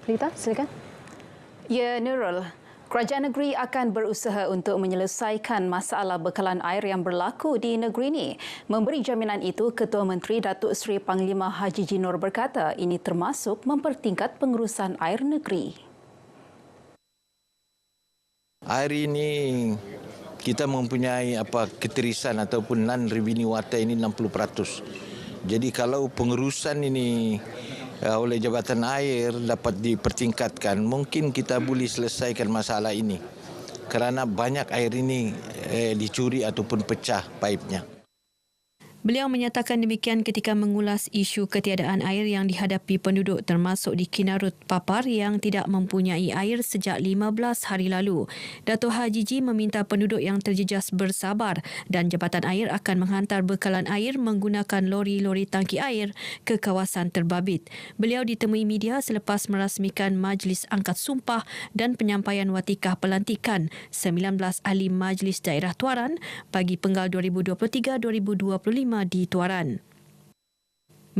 Lita, silakan. Ya, Nurul. Kerajaan negeri akan berusaha untuk menyelesaikan masalah bekalan air yang berlaku di negeri ini. Memberi jaminan itu, Ketua Menteri Datuk Seri Panglima Haji G. Noor berkata ini termasuk mempertingkat pengurusan air negeri. Air ini kita mempunyai keterisan ataupun non-revenue water ini 60%. Jadi kalau pengurusan ini oleh Jabatan Air dapat dipertingkatkan, mungkin kita boleh selesaikan masalah ini. Kerana banyak air ini dicuri ataupun pecah paipnya. Beliau menyatakan demikian ketika mengulas isu ketiadaan air yang dihadapi penduduk termasuk di Kinarut Papar yang tidak mempunyai air sejak 15 hari lalu. Dato' Haji G meminta penduduk yang terjejas bersabar dan Jabatan Air akan menghantar bekalan air menggunakan lori-lori tangki air ke kawasan terbabit. Beliau ditemui media selepas merasmikan Majlis Angkat Sumpah dan penyampaian watikah pelantikan 19 ahli Majlis Daerah Tuaran bagi penggal 2023-2025 di Tuaran.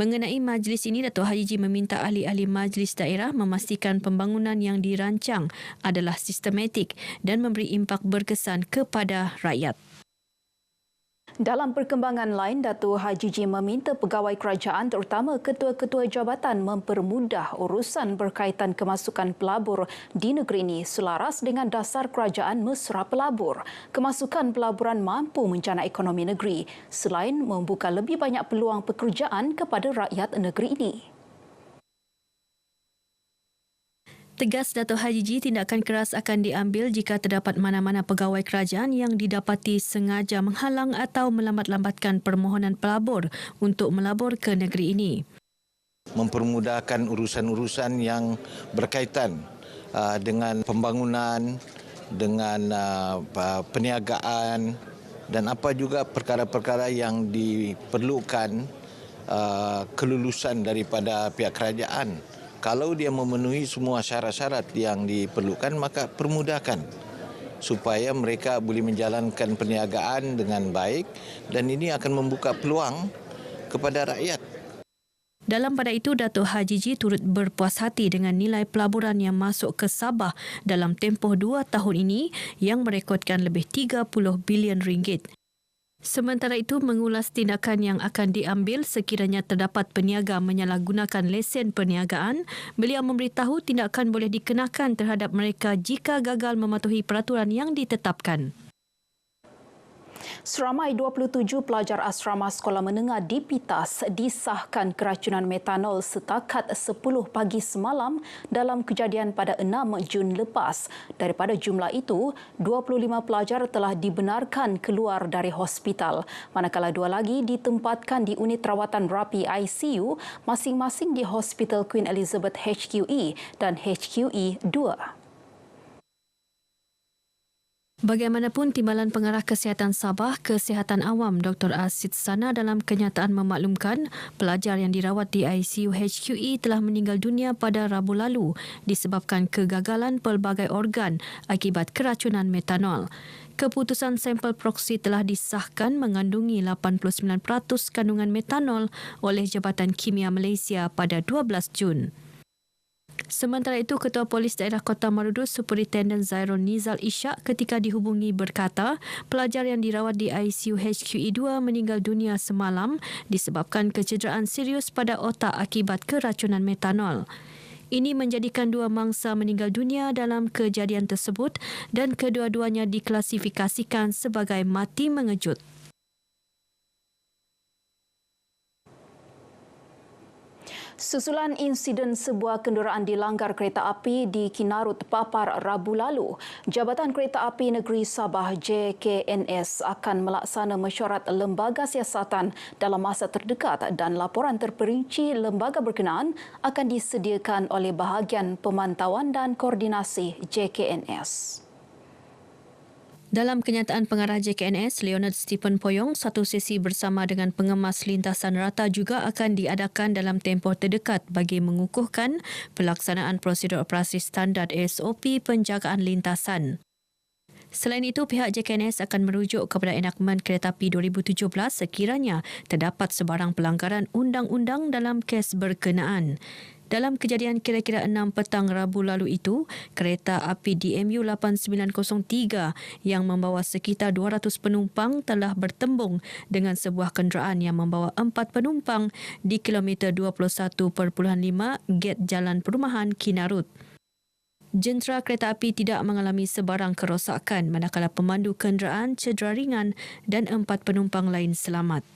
Mengenai majlis ini, Dato' Haji G meminta ahli-ahli majlis daerah memastikan pembangunan yang dirancang adalah sistematik dan memberi impak berkesan kepada rakyat. Dalam perkembangan lain, Datuk Haji G meminta pegawai kerajaan terutama ketua-ketua jabatan mempermudah urusan berkaitan kemasukan pelabur di negeri ini selaras dengan dasar kerajaan mesra pelabur. Kemasukan pelaburan mampu menjana ekonomi negeri selain membuka lebih banyak peluang pekerjaan kepada rakyat negeri ini. Tegas Dato' Haji G, tindakan keras akan diambil jika terdapat mana-mana pegawai kerajaan yang didapati sengaja menghalang atau melambat-lambatkan permohonan pelabur untuk melabur ke negeri ini. Mempermudahkan urusan-urusan yang berkaitan dengan pembangunan, dengan perniagaan dan apa juga perkara-perkara yang diperlukan kelulusan daripada pihak kerajaan. Kalau dia memenuhi semua syarat-syarat yang diperlukan, maka permudahkan supaya mereka boleh menjalankan perniagaan dengan baik dan ini akan membuka peluang kepada rakyat. Dalam pada itu, Dato' Haji G turut berpuas hati dengan nilai pelaburan yang masuk ke Sabah dalam tempoh 2 tahun ini yang merekodkan lebih 30 bilion ringgit. Sementara itu, mengulas tindakan yang akan diambil sekiranya terdapat peniaga menyalahgunakan lesen perniagaan, beliau memberitahu tindakan boleh dikenakan terhadap mereka jika gagal mematuhi peraturan yang ditetapkan. Seramai 27 pelajar asrama sekolah menengah di Pitas disahkan keracunan metanol setakat 10 pagi semalam dalam kejadian pada 6 Jun lepas. Daripada jumlah itu, 25 pelajar telah dibenarkan keluar dari hospital, manakala 2 lagi ditempatkan di unit rawatan rapi ICU masing-masing di Hospital Queen Elizabeth HQE dan HQE 2. Bagaimanapun, Timbalan Pengarah Kesihatan Sabah Kesihatan Awam Dr. Asid Sana dalam kenyataan memaklumkan pelajar yang dirawat di ICU HQE telah meninggal dunia pada Rabu lalu disebabkan kegagalan pelbagai organ akibat keracunan metanol. Keputusan sampel proksi telah disahkan mengandungi 89% kandungan metanol oleh Jabatan Kimia Malaysia pada 12 Jun. Sementara itu, Ketua Polis Daerah Kota Marudu Superintendent Zairul Nizal Ishak ketika dihubungi berkata pelajar yang dirawat di ICU HQE 2 meninggal dunia semalam disebabkan kecederaan serius pada otak akibat keracunan metanol. Ini menjadikan 2 mangsa meninggal dunia dalam kejadian tersebut dan kedua-duanya diklasifikasikan sebagai mati mengejut. Susulan insiden sebuah kenderaan dilanggar kereta api di Kinarut Papar Rabu lalu, Jabatan Kereta Api Negeri Sabah JKNS akan melaksana mesyuarat lembaga siasatan dalam masa terdekat dan laporan terperinci lembaga berkenaan akan disediakan oleh bahagian pemantauan dan koordinasi JKNS. Dalam kenyataan pengarah JKNS, Leonard Stephen Poyong, satu sesi bersama dengan pengemas lintasan rata juga akan diadakan dalam tempoh terdekat bagi mengukuhkan pelaksanaan prosedur operasi standard SOP penjagaan lintasan. Selain itu, pihak JKNS akan merujuk kepada enakmen Kereta Api 2017 sekiranya terdapat sebarang pelanggaran undang-undang dalam kes berkenaan. Dalam kejadian kira-kira 6 petang Rabu lalu itu, kereta api DMU 8903 yang membawa sekitar 200 penumpang telah bertembung dengan sebuah kenderaan yang membawa 4 penumpang di kilometer 21.5 gate Jalan Perumahan Kinarut. Jentera kereta api tidak mengalami sebarang kerosakan manakala pemandu kenderaan cedera ringan dan 4 penumpang lain selamat.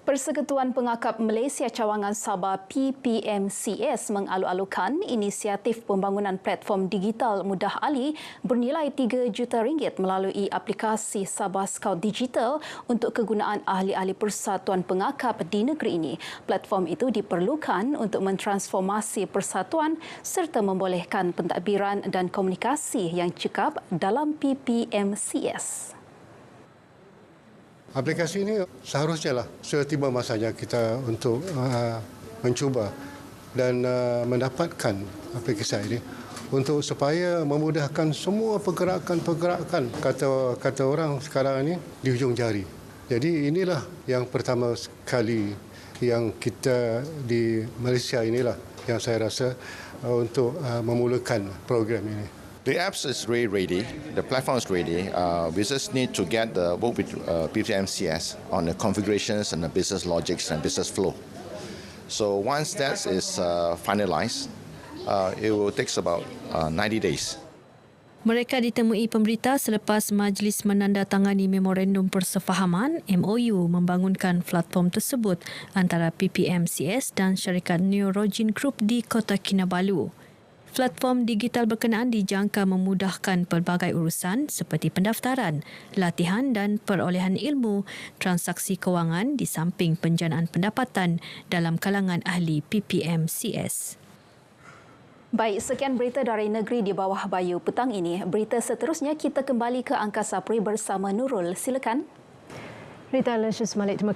Persekutuan Pengakap Malaysia Cawangan Sabah PPMCS mengalu-alukan inisiatif pembangunan platform digital mudah alih bernilai RM3 juta melalui aplikasi Sabah Scout Digital untuk kegunaan ahli-ahli persatuan pengakap di negeri ini. Platform itu diperlukan untuk mentransformasi persatuan serta membolehkan pentadbiran dan komunikasi yang cekap dalam PPMCS. Aplikasi ini seharusnya sudah tiba masanya kita untuk mencuba dan mendapatkan aplikasi ini untuk supaya memudahkan semua pergerakan kata orang sekarang ini di hujung jari. Jadi inilah yang pertama sekali yang kita di Malaysia inilah yang saya rasa untuk memulakan program ini. The apps is really ready. The platform is ready. We just need to get the work with PPMCS on the configurations and the business logics and business flow. So once that is finalized, it will take about 90 days. Mereka ditemui pemberita selepas majlis menandatangani Memorandum Persefahaman MOU membangunkan platform tersebut antara PPMCS dan syarikat Neurogene Group di Kota Kinabalu. Platform digital berkenaan dijangka memudahkan pelbagai urusan seperti pendaftaran, latihan dan perolehan ilmu, transaksi kewangan di samping penjanaan pendapatan dalam kalangan ahli PPMCS. Baik, sekian berita dari negeri di bawah bayu petang ini. Berita seterusnya kita kembali ke Angkasa Peri bersama Nurul. Silakan. Rita Lesius Malik, terima